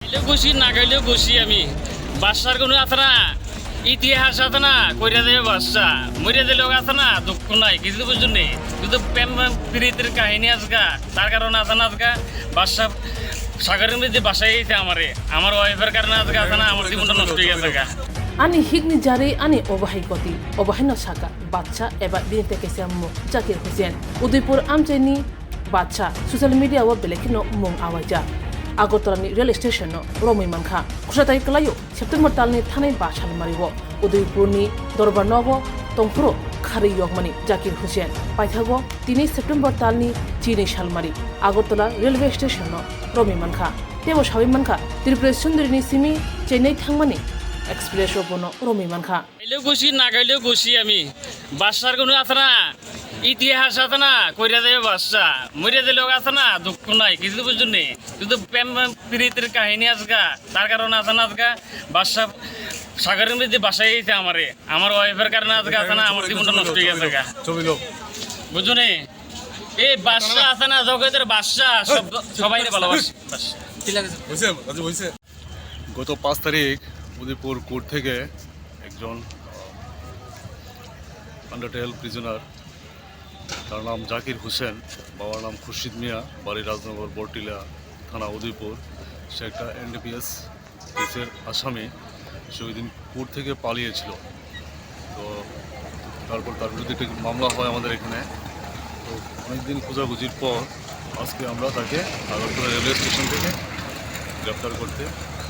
খাইলেও খুশি না খাইলেও খুশি আমি। বাদশার কোনো আছে না, ইতিহাস আছে না, কইরা দেবে বাদশা মরিয়া দিলে আছে না, দুঃখ নাই কিছু বুঝুন নেই। কিন্তু প্রেম প্রীতির কাহিনী আজকা, তার কারণে আছে না আজকা বাদশা সাগরের মধ্যে বাসায় গেছে আমারে, আমার ওয়াইফের কারণে আজকে আছে না আমার জীবনটা নষ্ট হয়ে গেছে গা। Ani higni jari ani obahai koti obahai no saka bacha eba binite kese mo Zakir Hussain Udaipur amjeni bacha social media wa belekino mong awaja Agartala ni rail station no Romai Mankha Khushatai kalayo September talni thanai bashal mariwo Udaipur ni Dorbar Nogo Tongpuro Khari Yogmani Zakir Hussain paithago tini September talni Chini Shalmari Agartala railway station no Romai Mankha tebo Shabi Mankha Tripura Sundarini simi Chennai thangmani express ওপনো রমি মানখা খাইলেও খুশি না খাইলেও খুশি আমি। বাদশার কোনো আছে না, ইতিহাস আছে না, কইরা দেবে বাদশা মরিয়া দিলেও আছে না, দুঃখ নাই কিছু বুঝুন নেই। কিন্তু প্রেম প্রীতির কাহিনী আজকা, তার কারণে আছে না আজকা বাদশা সাগরের মধ্যে বাসায় গেছে আমারে, আমার ওয়াইফের কারণে আজকে আছে না আমার জীবনটা নষ্ট হয়ে গেছে গা। বুঝুন এই বাদশা আছে না, জগতের বাদশা সবাই ভালোবাসে। গত 5 তারিখ উদয়পুর কোর্ট থেকে একজন আন্ডারটেল প্রিজনার, তার নাম জাকির হোসেন, বাবার নাম খুরশিদ মিয়া, বাড়ি রাজনগর বরটিলা থানা উদয়পুর। সে একটা এনডিপিএস কেসের আসামি। সে ওই দিন কোর্ট থেকে পালিয়েছিল। তো তারপর তার বিরুদ্ধে একটি মামলা হয় আমাদের এখানে। তো অনেকদিন খোঁজাখুঁজির পর আজকে আমরা তাকে আগরতলা রেলওয়ে স্টেশন থেকে গ্রেপ্তার করতে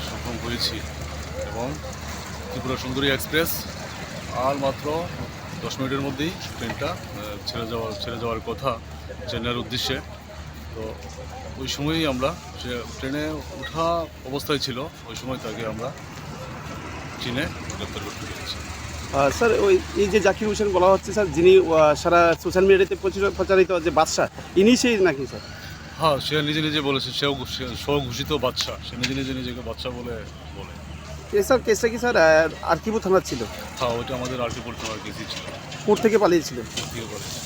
সক্ষম হয়েছি। এবং ত্রিপুরা সুন্দরী এক্সপ্রেস আর মাত্র 10 মিনিটের মধ্যেই ট্রেনটা ছেড়ে যাওয়ার কথা চেন্নাইয়ের উদ্দেশ্যে। তো ওই সময়ই আমরা, সে ট্রেনে ওঠা অবস্থায় ছিল, ওই সময় তাকে আমরা চিনে গ্রেপ্তার করতে পেরেছি। স্যার ওই এই যে জাকির হোসেন বলা হচ্ছে স্যার, যিনি সারা সোশ্যাল মিডিয়াতে প্রচারিত যে বাদশা, ইনি সেই নাকি স্যার? হ্যাঁ, সে নিজে নিজে বলেছে, সেও স্বঘোষিত বাদশা, সে নিজে নিজেকে বাদশা বলে। স্যার কেসটা কি স্যার আরকিপুর থানার ছিল? হ্যাঁ, ওইটা আমাদের আরকিপুর থানার কেসই ছিল। কোর্ট থেকে পালিয়েছিল। কোর্ট থেকে পালিয়েছে।